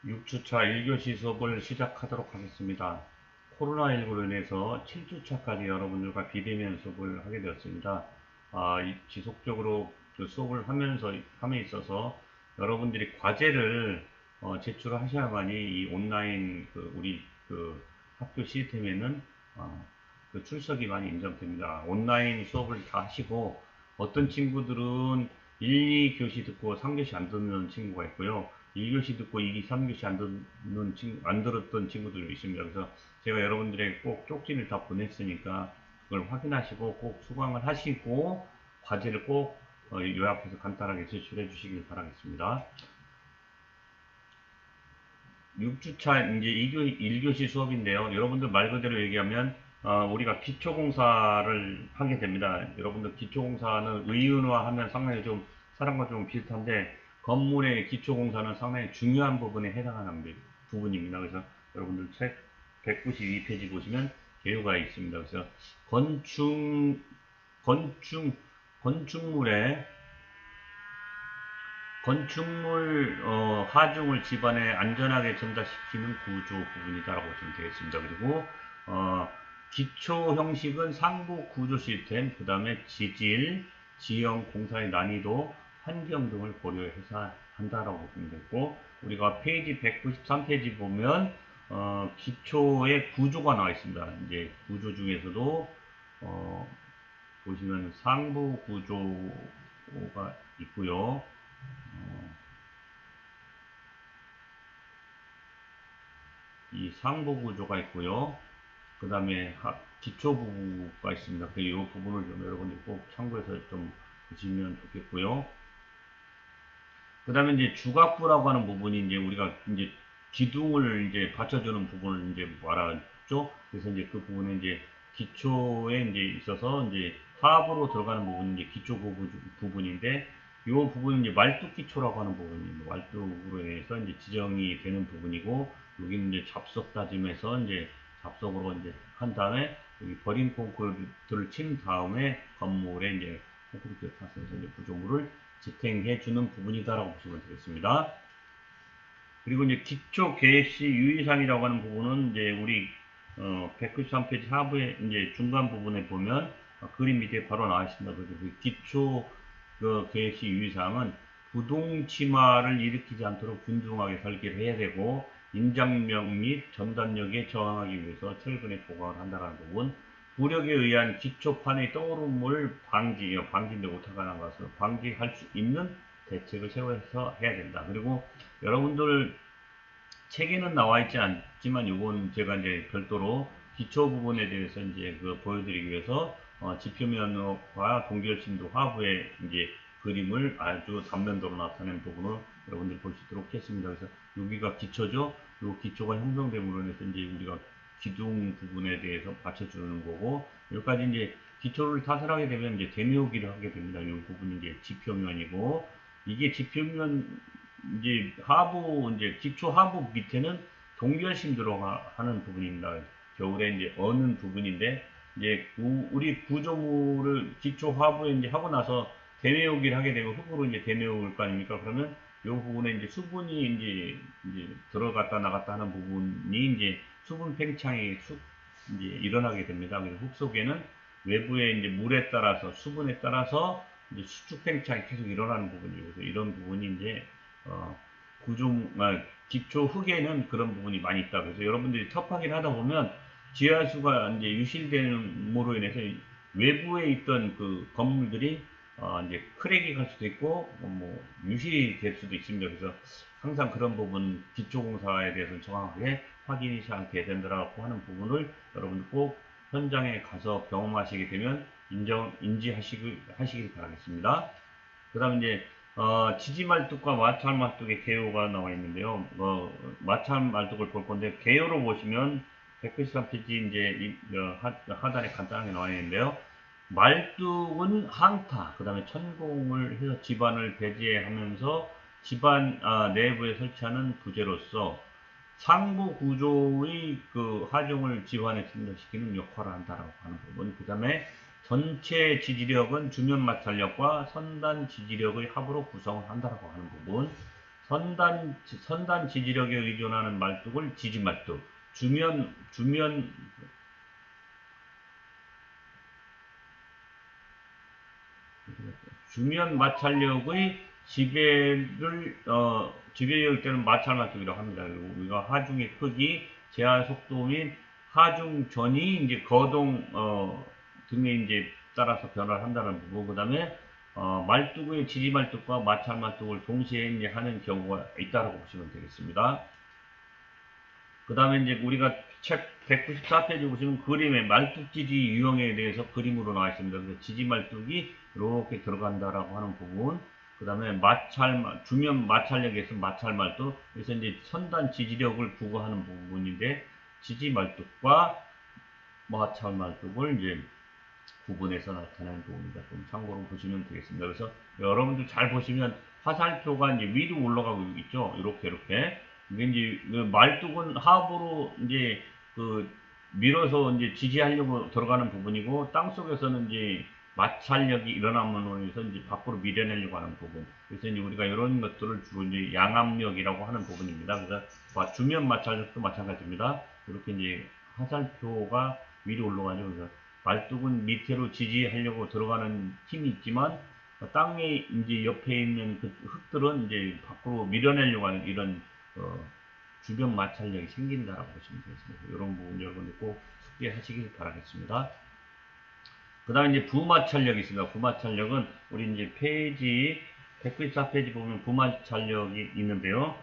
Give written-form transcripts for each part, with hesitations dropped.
6주차 1교시 수업을 시작하도록 하겠습니다. 코로나19로 인해서 7주차까지 여러분들과 비대면 수업을 하게 되었습니다. 지속적으로 그 수업을 함에 있어서 여러분들이 과제를 제출하셔야만이 이 온라인 우리 학교 시스템에는 그 출석이 많이 인정됩니다. 온라인 수업을 다 하시고 어떤 친구들은 1, 2교시 듣고 3교시 안 듣는 친구가 있고요. 1교시 듣고 2, 3교시 안 들었던 친구들이 있습니다. 그래서 제가 여러분들에게 꼭 쪽지를 다 보냈으니까 그걸 확인하시고 꼭 수강을 하시고 과제를 꼭 요약해서 간단하게 제출해 주시길 바라겠습니다. 6주차 이제 1교시 수업인데요. 여러분들 말 그대로 얘기하면 우리가 기초공사를 하게 됩니다. 여러분들 기초공사는 의윤화하면 상당히 좀 사람과 좀 비슷한데 건물의 기초공사는 상당히 중요한 부분에 해당하는 부분입니다. 그래서 여러분들 책 192페이지 보시면 개요가 있습니다. 그래서 건축 건축물의 건축물 하중을 집안에 안전하게 전달시키는 구조 부분이다라고 보시면 되겠습니다. 그리고 기초 형식은 상부 구조 시스템, 그 다음에 지질, 지형, 공사의 난이도, 환경 등을 고려해서 한다라고 보시면 되고, 우리가 페이지 193페이지 보면 기초의 구조가 나와 있습니다. 이제 구조 중에서도 보시면 상부 구조가 있고요. 이 상부 구조가 있고요. 그 다음에 기초 부부가 있습니다. 이 부분을 좀 여러분들이 꼭 참고해서 좀 보시면 좋겠고요. 그 다음에 이제 주각부라고 하는 부분이 이제 우리가 이제 기둥을 이제 받쳐주는 부분을 이제 말하죠. 그래서 이제 그 부분에 이제 기초에 이제 있어서 이제 하부로 들어가는 부분이 이제 기초 부분인데 이 부분은 이제 말뚝기초라고 하는 부분입니다. 말뚝으로 인해서 이제 지정이 되는 부분이고 여기는 이제 잡석 다짐해서 이제 잡석으로 이제 한 다음에 여기 버림 콘크리트를 친 다음에 건물에 이제 콘크리트 타서 이제 구조물을 지탱해 주는 부분이다라고 보시면 되겠습니다. 그리고 이제 기초 계획시 유의사항이라고 하는 부분은 이제 우리 193페이지 하부에 이제 중간 부분에 보면 그림 밑에 바로 나와 있습니다. 그래서 그 기초 계획시 유의사항은 부동 침하를 일으키지 않도록 균등하게 설계를 해야 되고 인장력 및 전단력에 저항하기 위해서 철근에 보강을 한다는 부분, 부력에 의한 기초판의 떠오름을 방지인데 오타가 난 것을 방지할 수 있는 대책을 세워서 해야 된다. 그리고 여러분들 책에는 나와 있지 않지만 이건 제가 이제 별도로 기초 부분에 대해서 이제 보여드리기 위해서 지표면과 동결심도 하부에 이제 그림을 아주 단면도로 나타낸 부분을 여러분들이 볼 수 있도록 했습니다. 그래서 여기가 기초죠. 이 기초가 형성됨으로 인해서 이제 우리가 기둥 부분에 대해서 받쳐주는 거고, 여기까지 이제 기초를 타설하게 되면 이제 대내오기를 하게 됩니다. 이 부분이 이제 지표면이고, 이게 지표면 이제 이제 기초 하부 밑에는 동결심 들어가는 부분입니다. 겨울에 이제 어는 부분인데, 이제 우리 구조물을 기초 하부에 이제 하고 나서 대내오기를 하게 되면 흙으로 이제 대내오일 거 아닙니까? 그러면 이 부분에 이제 수분이 이제 들어갔다 나갔다 하는 부분이 이제 수분 팽창이 이제 일어나게 됩니다. 그래서 흙 속에는 외부에 이제 물에 따라서 수분에 따라서 이제 수축 팽창이 계속 일어나는 부분이고, 그래서 이런 부분이 이제 구조 기초 흙에는 그런 부분이 많이 있다. 그래서 여러분들이 탑 확인하다 보면 지하수가 이제 유실됨으로 인해서 외부에 있던 그 건물들이 이제 크랙이 갈 수도 있고 유실이 될 수도 있습니다. 그래서 항상 그런 부분 기초공사에 대해서는 정확하게 확인이 않게 된다라고 하는 부분을 여러분들 꼭 현장에 가서 경험하시게 되면 인지하시길 바라겠습니다. 그 다음에 이제 지지말뚝과 마찰말뚝의 개요가 나와 있는데요. 마찰말뚝을 볼 건데 개요로 보시면 193페이지 이제 하단에 간단하게 나와 있는데요. 말뚝은 항타, 그 다음에 천공을 해서 집안을 배제하면서 집안 내부에 설치하는 부재로서 상부 구조의 그 하중을 집안에 전달시키는 역할을 한다라고 하는 부분. 그 다음에 전체 지지력은 주면 마찰력과 선단 지지력의 합으로 구성을 한다라고 하는 부분. 선단 지지력에 의존하는 말뚝을 지지말뚝, 주면 마찰력의 지배력일 때는 마찰말뚝이라고 합니다. 그리고 우리가 하중의 크기, 제한 속도 및 하중전이 이제 거동 등에 이제 따라서 변화를 한다는 부분. 그 다음에 말뚝의 지지말뚝과 마찰말뚝을 동시에 이제 하는 경우가 있다고 보시면 되겠습니다. 그 다음에 이제 우리가 책 194페이지 보시면 그림에 말뚝 지지 유형에 대해서 그림으로 나와 있습니다. 그래서 지지 말뚝이 이렇게 들어간다라고 하는 부분. 그 다음에 주면 마찰력에서 마찰 말뚝. 그래서 이제 선단 지지력을 부과하는 부분인데 지지 말뚝과 마찰 말뚝을 이제 구분해서 나타내는 부분입니다. 좀 참고로 보시면 되겠습니다. 그래서 여러분들 잘 보시면 화살표가 이제 위로 올라가고 있죠. 이렇게. 이게 이제 그 말뚝은 하부로 이제 그 밀어서 이제 지지하려고 들어가는 부분이고, 땅 속에서는 이제 마찰력이 일어남으로 해서 이제 밖으로 밀어내려고 하는 부분. 그래서 이제 우리가 이런 것들을 주로 이제 양압력이라고 하는 부분입니다. 그래서 주면 마찰력도 마찬가지입니다. 이렇게 이제 화살표가 위로 올라가죠. 그래서 말뚝은 밑으로 지지하려고 들어가는 힘이 있지만, 땅에 이제 옆에 있는 그 흙들은 이제 밖으로 밀어내려고 하는 이런 주변 마찰력이 생긴다라고 보시면 되겠습니다. 이런 부분 여러분들 꼭 숙지하시길 바라겠습니다. 그 다음에 이제 부마찰력이 있습니다. 부마찰력은 우리 이제 페이지 194페이지 보면 부마찰력이 있는데요.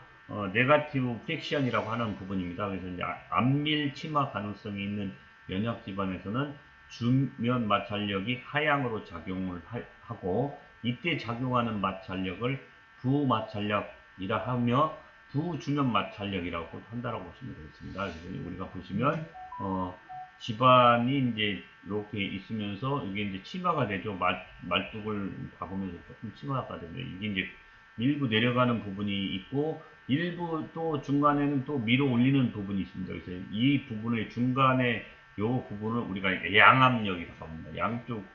네가티브 프릭션이라고 하는 부분입니다. 그래서 이제 안밀 침하 가능성이 있는 연약 지반에서는 주면 마찰력이 하향으로 작용을 하고, 이때 작용하는 마찰력을 부마찰력이라 하며 부주면 마찰력이라고 한다라고 보시면 되겠습니다. 그래서 우리가 보시면 지반이 이제 이렇게 있으면서 이게 이제 치마가 되죠. 말뚝을 박으면서 조금 치마가 됩니다. 이게 이제 밀고 내려가는 부분이 있고, 일부 또 중간에는 또 밀어 올리는 부분이 있습니다. 그래서 이 부분의 중간에 요 부분을 우리가 양압력이라고 합니다.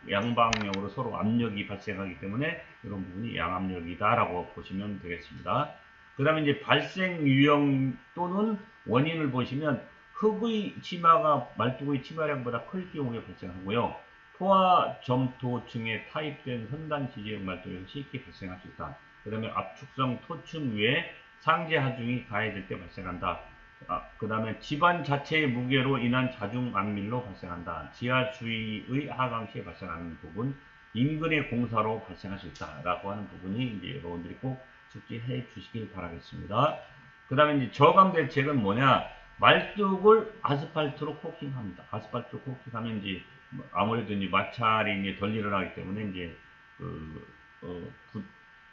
양방향으로 서로 압력이 발생하기 때문에 이런 부분이 양압력이다라고 보시면 되겠습니다. 그 다음에 이제 발생 유형 또는 원인을 보시면 흙의 치마가 말뚝의 치마량보다 클 경우에 발생하고요. 포화 점토층에 타입된 선단 지지형 말뚝에서 쉽게 발생할 수 있다. 그 다음에 압축성 토층 위에 상제 하중이 가해질 때 발생한다. 그 다음에 집안 자체의 무게로 인한 자중 압밀로 발생한다. 지하 수위의 하강 시에 발생하는 부분, 인근의 공사로 발생할 수 있다라고 하는 부분이 이제 여러분들이 꼭 숙지해 주시길 바라겠습니다. 그 다음에 이제 저감 대책은 뭐냐? 말뚝을 아스팔트로 코팅합니다. 아스팔트로 코팅하면 이제 아무래도 이제 마찰이 이제 덜 일어나기 때문에 이제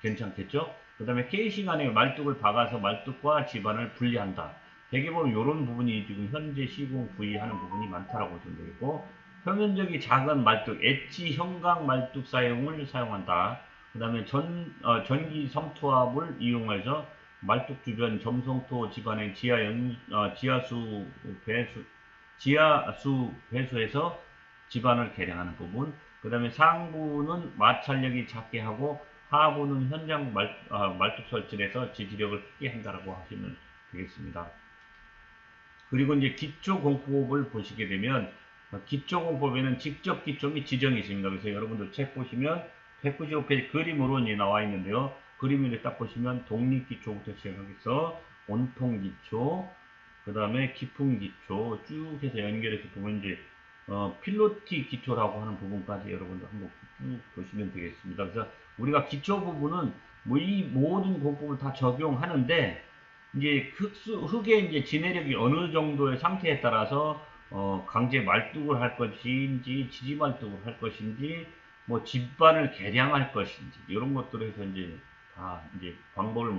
괜찮겠죠? 그 다음에 케이싱 안에 말뚝을 박아서 말뚝과 지반을 분리한다. 대개 보면 이런 부분이 지금 현재 시공 부위하는 부분이 많다라고 보시면 되겠고, 표면적이 작은 말뚝, 엣지 형광 말뚝 사용한다. 그 다음에 전기 섬투압을 이용해서 말뚝 주변 점성토 지반의 지하수 배수해서 지반을 개량하는 부분. 그 다음에 상부는 마찰력이 작게 하고 하부는 현장 말뚝 설치를 해서 지지력을 크게 한다라고 하시면 되겠습니다. 그리고 이제 기초공법을 보시게 되면 기초공법에는 직접 기초 및 지정이 있습니다. 그래서 여러분들 책 보시면 195페이지 그림으로 이제 나와 있는데요. 그림을 딱 보시면 독립기초부터 시작해서 온통기초, 그 다음에 깊은기초 쭉 해서 연결해서 보면 이제 필로티 기초라고 하는 부분까지 여러분들 한번 쭉 보시면 되겠습니다. 그래서 우리가 기초 부분은 뭐 이 모든 공법을 다 적용하는데, 이제 흙의 이제 진해력이 어느 정도의 상태에 따라서 강제 말뚝을 할 것인지 지지 말뚝을 할 것인지 뭐 집반을 개량할 것인지 이런 것들에서 이제 다 이제 방법을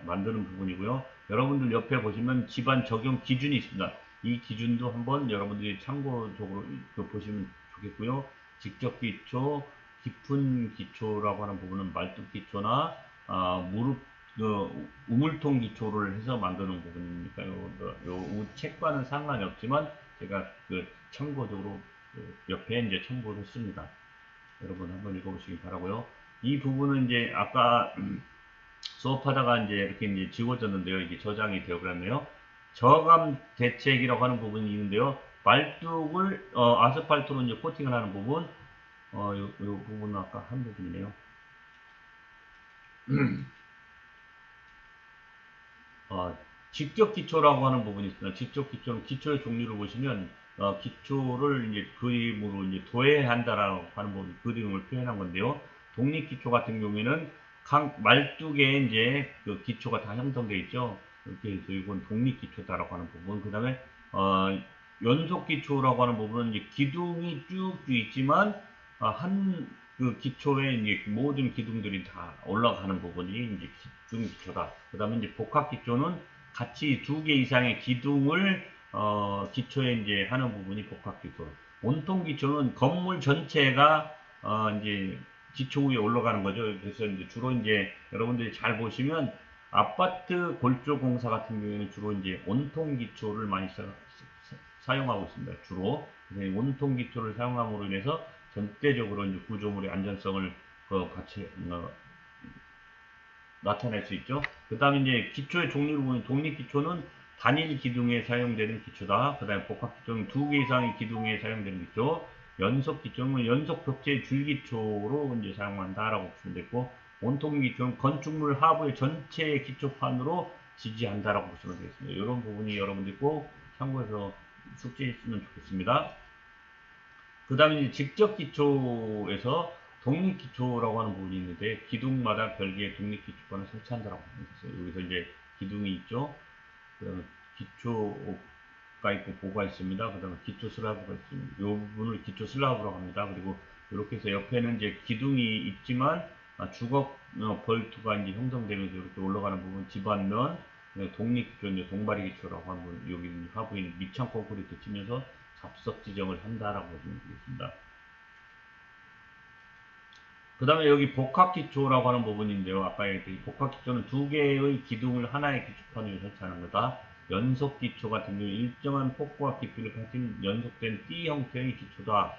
만드는 부분이고요. 여러분들 옆에 보시면 집안 적용 기준이 있습니다. 이 기준도 한번 여러분들이 참고적으로 보시면 좋겠고요. 직접 기초, 깊은 기초라고 하는 부분은 말뚝 기초나 무릎 우물통 기초를 해서 만드는 부분이니까 요 책과는 상관이 없지만 제가 참고적으로 옆에 이제 첨부를 했습니다. 여러분 한번 읽어보시기 바라고요. 이 부분은 이제 아까 수업하다가 이제 이렇게 이제 지워졌는데요. 이게 저장이 되어버렸네요. 저감 대책이라고 하는 부분이 있는데요. 말뚝을 아스팔트로 이제 코팅을 하는 부분, 요 부분은 아까 한 부분이네요. 직접 기초라고 하는 부분이 있습니다. 직접 기초는 기초의 종류를 보시면 기초를 이제 그림으로 이제 도해한다라고 하는 부분 그림을 표현한 건데요. 독립 기초 같은 경우에는 각 말뚝에 이제 그 기초가 다 형성되어 있죠. 이렇게 해서 이건 독립 기초다라고 하는 부분. 그 다음에 연속 기초라고 하는 부분은 이제 기둥이 쭉 있지만 한 그 기초에 이제 모든 기둥들이 다 올라가는 부분이 이제 기둥 기초다. 그 다음에 이제 복합 기초는 같이 두 개 이상의 기둥을 기초에 이제 하는 부분이 복합 기초. 온통 기초는 건물 전체가 이제 기초 위에 올라가는 거죠. 그래서 이제 주로 이제 여러분들이 잘 보시면 아파트 골조 공사 같은 경우에는 주로 이제 온통 기초를 많이 사용하고 있습니다. 주로. 그래서 온통 기초를 사용함으로 인해서 전체적으로 이제 구조물의 안전성을 같이 나타낼 수 있죠. 그 다음에 이제 기초의 종류를 보면 독립 기초는 단일 기둥에 사용되는 기초다. 그 다음에 복합 기초는 두 개 이상의 기둥에 사용되는 기초. 연속 기초는 연속 벽체 줄 기초로 이제 사용한다라고 보시면 되고, 온통 기초는 건축물 하부의 전체 기초판으로 지지한다라고 보시면 되겠습니다. 이런 부분이 여러분들이 꼭 참고해서 숙지했으면 좋겠습니다. 그 다음에 직접 기초에서 독립 기초라고 하는 부분이 있는데 기둥마다 별개의 독립 기초판을 설치한다라고 합니다. 여기서 이제 기둥이 있죠. 그 다음에 기초가 있고 보가 있습니다. 그 다음에 기초 슬라브가 있습니다. 이 부분을 기초 슬라브라고 합니다. 그리고 이렇게 해서 옆에는 이제 기둥이 있지만 주걱 벌트가 이제 형성되면서 이렇게 올라가는 부분 집안면 독립 기초, 이제 동바리 기초라고 하는 부분, 여기 하부에 밑창 콘크리트 치면서 잡석 지정을 한다라고 보시면 되겠습니다. 그 다음에 여기 복합기초라고 하는 부분인데요. 아까 얘기했듯이 복합기초는 두 개의 기둥을 하나의 기초판 위에 설치하는 거다. 연속기초 같은 경우 일정한 폭과 깊이를 가진 연속된 띠 형태의 기초다.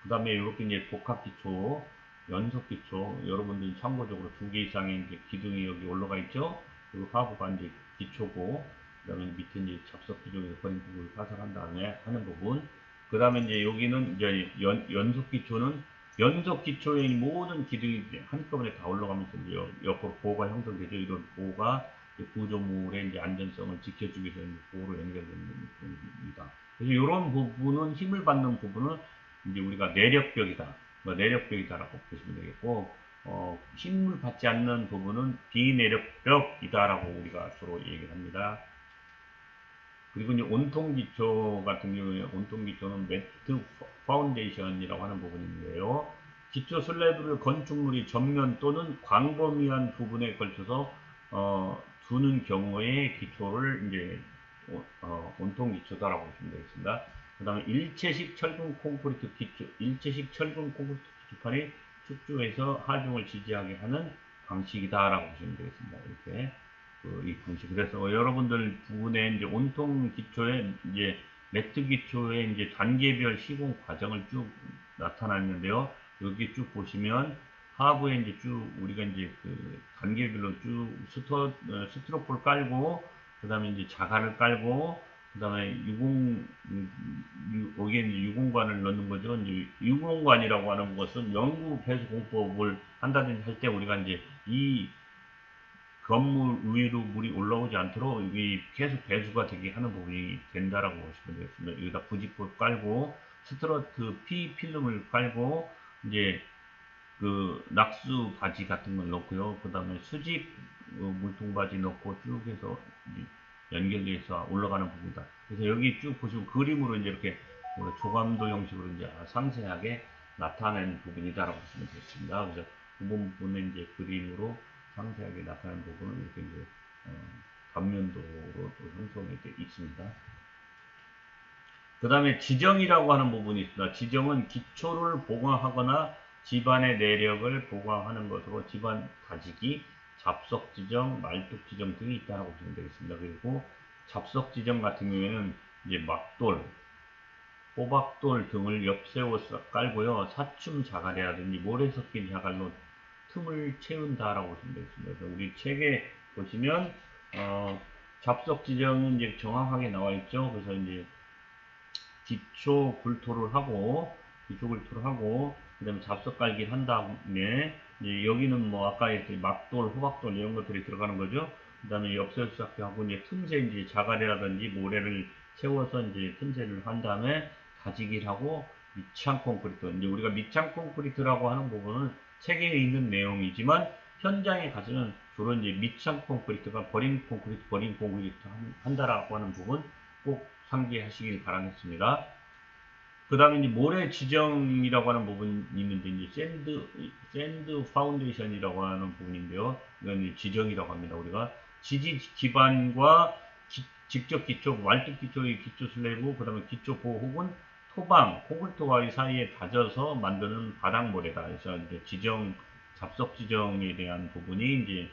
그 다음에 이렇게 이제 복합기초, 연속기초, 여러분들이 참고적으로 두 개 이상의 이제 기둥이 여기 올라가 있죠. 그리고 하부가 이제 기초고, 그 다음에 밑에 이제 잡석 기둥에서 버린 부분을 파삭한 다음에 하는 부분. 그 다음에 이제 여기는 이제 연속기초는 연속 기초의 모든 기둥이 한꺼번에 다 올라가면서 이제 옆으로 보호가 형성되죠. 이런 보호가 구조물의 이제 안전성을 지켜주기 위해서 보호로 연결되는 부분입니다. 그래서 이런 부분은 힘을 받는 부분은 이제 우리가 내력벽이다, 내력벽이다라고 보시면 되겠고, 힘을 받지 않는 부분은 비내력벽이다라고 우리가 주로 얘기를 합니다. 그리고 이제 온통 기초 같은 경우에 온통 기초는 매트 파운데이션이라고 하는 부분인데요. 기초 슬래브를 건축물이 전면 또는 광범위한 부분에 걸쳐서 두는 경우에 기초를 이제 온통 기초다라고 보시면 되겠습니다. 그 다음에 일체식 철근 콘크리트 기초, 일체식 철근 콘크리트 기초판이 축조해서 하중을 지지하게 하는 방식이다라고 보시면 되겠습니다. 이렇게. 이 방식. 그래서 여러분들 부분에 이제 온통 기초에 이제 매트 기초에 이제 단계별 시공 과정을 쭉 나타났는데요. 여기 쭉 보시면 하부에 이제 쭉 우리가 이제 그 단계별로 쭉 스트로폴 깔고, 그 다음에 이제 자갈을 깔고, 그 다음에 여기에 이제 유공관을 넣는 거죠. 이제 유공관이라고 하는 것은 영구 배수 공법을 한다든지 할 때 우리가 이제 이 건물 위로 물이 올라오지 않도록 여기 계속 배수가 되게 하는 부분이 된다라고 보시면 되겠습니다. 여기다 부직포 깔고 스트러트 P 필름을 깔고 이제 그 낙수 바지 같은 걸 넣고요. 그 다음에 수직 물통 바지 넣고 쭉 해서 연결돼서 올라가는 부분이다. 그래서 여기 쭉 보시면 그림으로 이제 이렇게 조감도 형식으로 이제 상세하게 나타낸 부분이다라고 보시면 되겠습니다. 그래서 그 부분은 이제 그림으로 상세하게 나타낸 부분은 이렇게 이제 단면도로 또 형성이 되어 있습니다. 그 다음에 지정이라고 하는 부분이 있습니다. 지정은 기초를 보강하거나 집안의 내력을 보강하는 것으로 집안 다지기, 잡석 지정, 말뚝 지정 등이 있다고 보시면 되겠습니다. 그리고 잡석 지정 같은 경우에는 이제 막돌, 호박돌 등을 옆세워 깔고요. 사춤 자갈이라든지 모래 섞인 자갈로 틈을 채운다라고 보시면 되겠습니다. 그래서 우리 책에 보시면 잡석 지정이 이제 정확하게 나와 있죠. 그래서 이제 기초 굴토를 하고 그다음에 잡석 깔기를 한 다음에 이제 여기는 뭐 아까 이렇게 막돌, 호박돌 이런 것들이 들어가는 거죠. 그다음에 엽서 시작하고 이제 틈새 이제 자갈이라든지 모래를 채워서 이제 틈새를 한 다음에 다지기를 하고 밑창 콘크리트 이제 우리가 밑창 콘크리트라고 하는 부분은 책에 있는 내용이지만 현장에 가서는 주로 이제 밑창 콘크리트가 버린 콘크리트 한다라고 하는 부분 꼭 상기하시길 바라겠습니다. 그 다음에 이제 모래 지정이라고 하는 부분이 있는데, 이제 샌드 파운데이션이라고 하는 부분인데요. 이건 이제 지정이라고 합니다. 우리가 지지 기반과 직접 기초, 말뚝 기초의 기초 슬래브, 그 다음에 기초 보호 혹은 토방, 콘크리트와 사이에 다져서 만드는 바닥 모래다. 그래서 이제 지정, 잡석 지정에 대한 부분이 이제,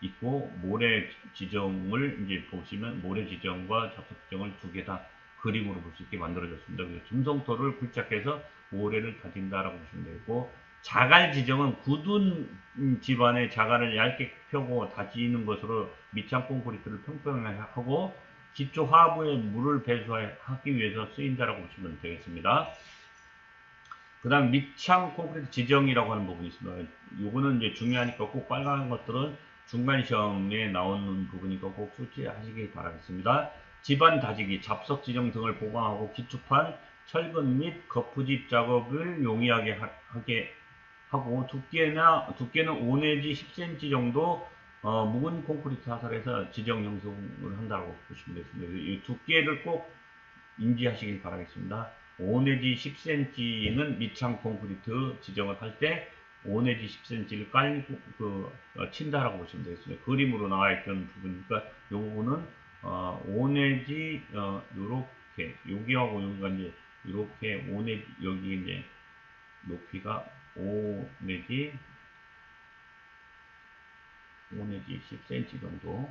있고, 모래 지정을 이제 보시면 모래 지정과 잡석 지정을 두 개 다 그림으로 볼 수 있게 만들어졌습니다. 그래서 금성토를 굴착해서 모래를 다진다라고 보시면 되고, 자갈 지정은 굳은 집안의 자갈을 얇게 펴고 다지는 것으로 밑창 콘크리트를 평평하게 하고 기초 하부에 물을 배수하기 위해서 쓰인다라고 보시면 되겠습니다. 그 다음 밑창 콘크리트 지정이라고 하는 부분이 있습니다. 요거는 이제 중요하니까 꼭 빨간 것들은 중간 시험에 나오는 부분이니까 꼭 숙지하시기 바라겠습니다. 집안 다지기, 잡석 지정 등을 보강하고 기초판, 철근 및 거푸집 작업을 용이하게 하게 하고 두께는 5 내지 10cm 정도 묵은 콘크리트 하설에서 지정 형성을 한다고 보시면 되겠습니다. 이 두께를 꼭 인지하시길 바라겠습니다. 5 내지 10cm는 밑창 콘크리트 지정을 할 때 5 내지 10cm를 깔고 친다라고 보시면 되겠습니다. 그림으로 나와 있던 부분이니까 이 부분은 5 내지 요렇게 여기하고 여기가 이제 이렇게 5 내지 여기 이제 높이가 5 내지 10cm 정도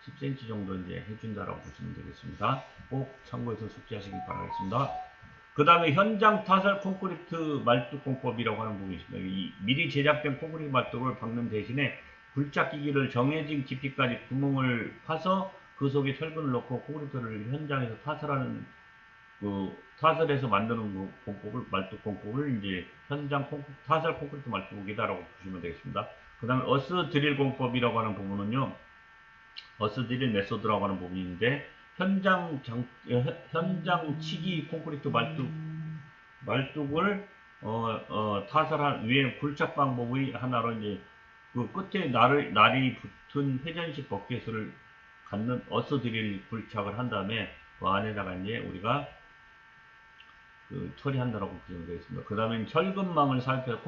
10cm 정도 이제 해준다라고 보시면 되겠습니다. 꼭 참고해서 숙지하시기 바라겠습니다. 그 다음에 현장 타설 콘크리트 말뚝 공법이라고 하는 부분이 있습니다. 이 미리 제작된 콘크리트 말뚝을 박는 대신에 굴착기기를 정해진 깊이까지 구멍을 파서 그 속에 철근을 넣고 콘크리트를 현장에서 타설하는 타설해서 만드는 공법을 말뚝 공법을 이제 현장 타설 콘크리트 말뚝이다라고 보시면 되겠습니다. 그 다음에 어스 드릴 공법이라고 하는 부분은요. 어스 드릴 메소드라고 하는 부분이 있는데 현장 치기 콘크리트 말뚝을 타설한 위에 굴착 방법의 하나로 이제 그 끝에 날이 붙은 회전식 버켓을 갖는 어스 드릴 굴착을 한 다음에 그 안에다가 이제 우리가 처리한다라고 보시면 되겠습니다. 그 다음에 철근망을 사입해서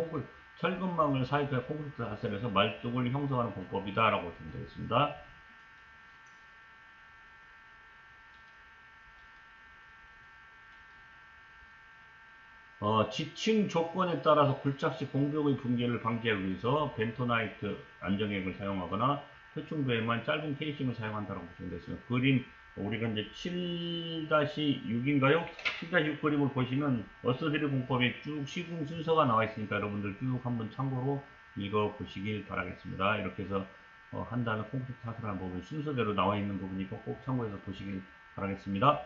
콘크리트 하설에서 말뚝을 형성하는 공법이다라고 보시면 되겠습니다. 지층 조건에 따라서 굴착식 공벽의 붕괴를 방지하기 위해서 벤토나이트 안정액을 사용하거나 표충도에만 짧은 케이싱을 사용한다고 보시면 되겠습니다. 그림 우리가 이제 7-6인가요? 7-6 그림을 보시면 어스드릴 공법에 쭉 시공 순서가 나와 있으니까 여러분들 쭉 한번 참고로 읽어 보시길 바라겠습니다. 이렇게 해서 한 다음에 콘크리트 타설하는 부분 순서대로 나와 있는 부분이니까 꼭 참고해서 보시길 바라겠습니다.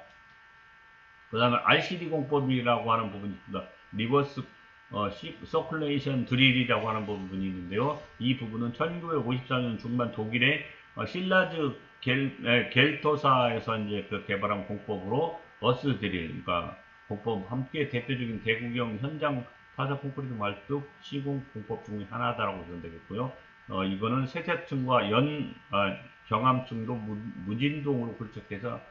그 다음에 RCD 공법이라고 하는 부분이 있습니다. 리버스 서큘레이션 드릴이라고 하는 부분이 있는데요. 이 부분은 1954년 중반 독일의 실라즈 겔터사에서 이제 개발한 공법으로 어스 드릴, 그러니까 공법 함께 대표적인 대구경 현장 타사 콘크리트 말뚝 시공 공법 중의 하나다라고 보시면 되겠고요. 이거는 세세층과 경암층도 무진동으로 굴착해서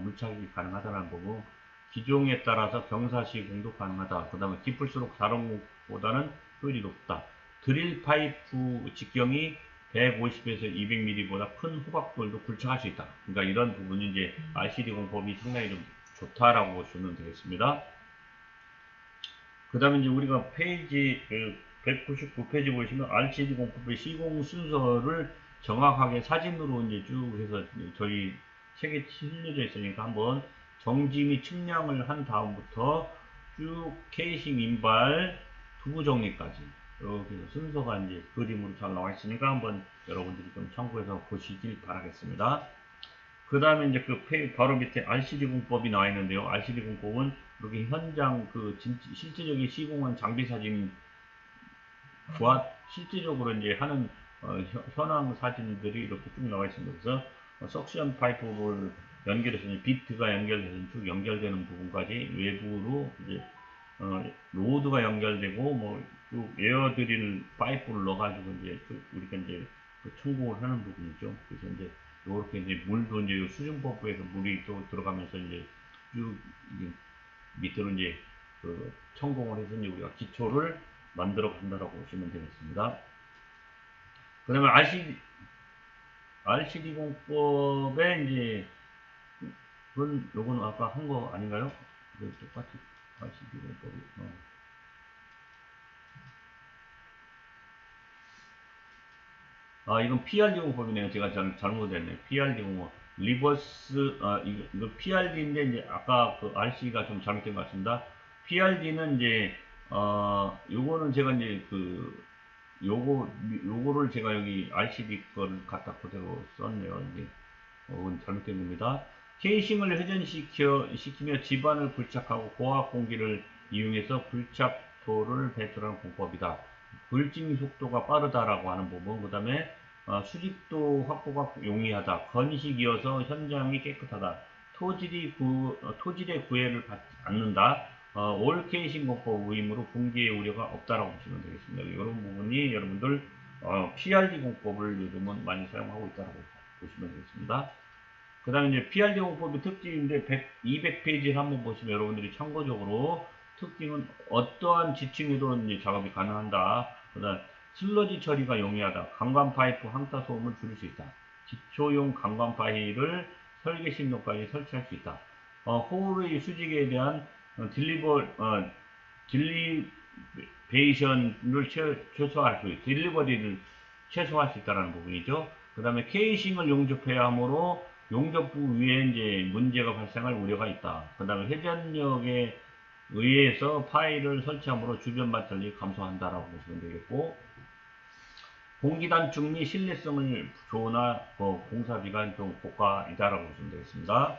물착이 가능하다는 거고, 기종에 따라서 경사시공도 가능하다. 그 다음에 깊을수록 다른 곳보다는 효율이 높다. 드릴 파이프 직경이 150에서 200mm보다 큰 호박돌도 굴착할 수 있다. 그러니까 이런 부분이 이제 RCD 공법이 상당히 좀 좋다라고 보시면 되겠습니다. 그 다음에 이제 우리가 페이지 199페이지 보시면 RCD 공법의 시공 순서를 정확하게 사진으로 이제 쭉 해서 저희 책에 실려져 있으니까 한번 정지 및 측량을 한 다음부터 쭉 케이싱 인발 두부 정리까지 이렇게 순서가 이제 그림으로 잘 나와 있으니까 한번 여러분들이 좀 참고해서 보시길 바라겠습니다. 그 다음에 이제 바로 밑에 RCD 공법이 나와 있는데요. RCD 공법은 이렇게 현장 실제적인 시공한 장비 사진과 실제적으로 이제 하는 현황 사진들이 이렇게 쭉 나와 있습니다. 그래서 석션 파이프를 연결해서 비트가 연결돼서 쭉 연결되는 부분까지 외부로 이제 로드가 연결되고 쭉 에어드릴 파이프를 넣어가지고 이제 쭉 우리가 이제 청공을 하는 부분이죠. 그래서 이제 이렇게 이제 물도 이제 수중 펌프에서 물이 또 들어가면서 이제 쭉 이제 밑으로 이제 청공을 해서 이제 우리가 기초를 만들어 간다라고 보시면 되겠습니다. 그 다음에 RCD 공법에 이제 요건 아까 한 거 아닌가요? 똑같이 RCD 공법이 이건 PRD 공법이네요. 제가 잘못했네요. PRD 공법. 리버스, 이거 PRD인데, 이제, 아까 그 RC가 좀 잘못된 것 같습니다. PRD는 이제, 요거는 제가 이제 요거를 제가 여기 RCD 거를 갖다 그대로 썼네요. 이게, 이건 잘못된 겁니다. 케이싱을 회전시키며 집안을 불착하고 고압 공기를 이용해서 불착토를 배출하는 공법이다. 불진 속도가 빠르다라고 하는 부분, 그 다음에 수직도 확보가 용이하다. 건식이어서 현장이 깨끗하다. 토질의 구애를 받지 않는다. 올 케이싱 공법 위임으로 붕괴의 우려가 없다라고 보시면 되겠습니다. 이런 부분이 여러분들 PRD 공법을 요즘은 많이 사용하고 있다고 보시면 되겠습니다. 그 다음에 이제 PRD 공법의 특징인데 200페이지를 한번 보시면 여러분들이 참고적으로 특징은 어떠한 지층에도 이제 작업이 가능한다. 그 다음 슬러지 처리가 용이하다. 강관 파이프 항타 소음을 줄일 수 있다. 기초용 강관 파이를 설계 신도까지 설치할 수 있다. 호울의 수직에 대한 딜리베이션을 최소화할 수 있다. 딜리버리를 최소화할 수 있다는 부분이죠. 그 다음에 케이싱을 용접해야 하므로 용접부 위에 이제 문제가 발생할 우려가 있다. 그 다음에 회전력에 의해서 파일을 설치함으로 주변 발전이 감소한다라고 보시면 되겠고, 공기 단축 및 신뢰성을 좋으나 공사비가 좀 고가이다라고 보시면 되겠습니다.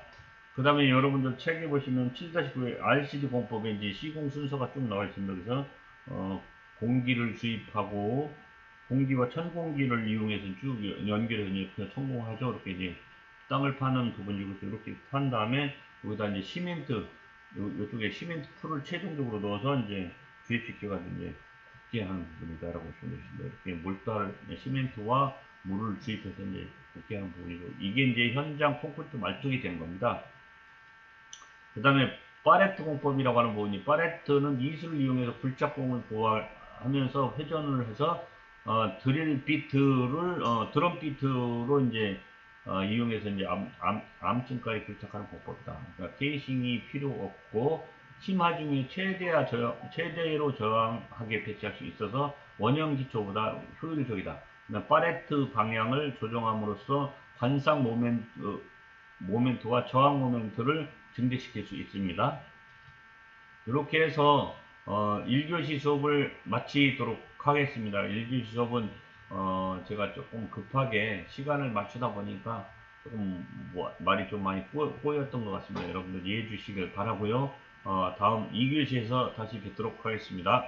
그 다음에 여러분들 책에 보시면 7-9의 RCD 공법에 이제 시공 순서가 쭉 나와 있습니다. 그래서 공기를 주입하고 공기와 천공기를 이용해서 쭉 연결해서 이제 성공하죠. 이렇게 이제 땅을 파는 부분이고 이렇게 판 다음에 여기다 이제 시멘트 이쪽에 시멘트 풀을 최종적으로 넣어서 이제 주입시켜가지고 이제 굳게 하는 부분이다라고 보시면 되겠습니다. 이렇게 몰달 시멘트와 물을 주입해서 이제 굳게 하는 부분이고 이게 이제 현장 콘크리트 말뚝이 된 겁니다. 그 다음에 파레트 공법이라고 하는 부분이 파레트는 이슬을 이용해서 굴착공을 보호하면서 회전을 해서 드럼 비트로 이제 이용해서 이제 암층까지 굴착하는 공법이다. 그러니까 케이싱이 필요 없고 심하중에 최대로 저항하게 배치할 수 있어서 원형 기초보다 효율적이다. 파레트 방향을 조정함으로써 관상 모멘트와 저항 모멘트를 증대시킬 수 있습니다. 이렇게 해서 1교시 수업을 마치도록 하겠습니다. 1교시 수업은 제가 조금 급하게 시간을 맞추다 보니까 조금 말이 좀 많이 꼬였던 것 같습니다. 여러분들 이해해 주시길 바라고요. 다음 2교시에서 다시 뵙도록 하겠습니다.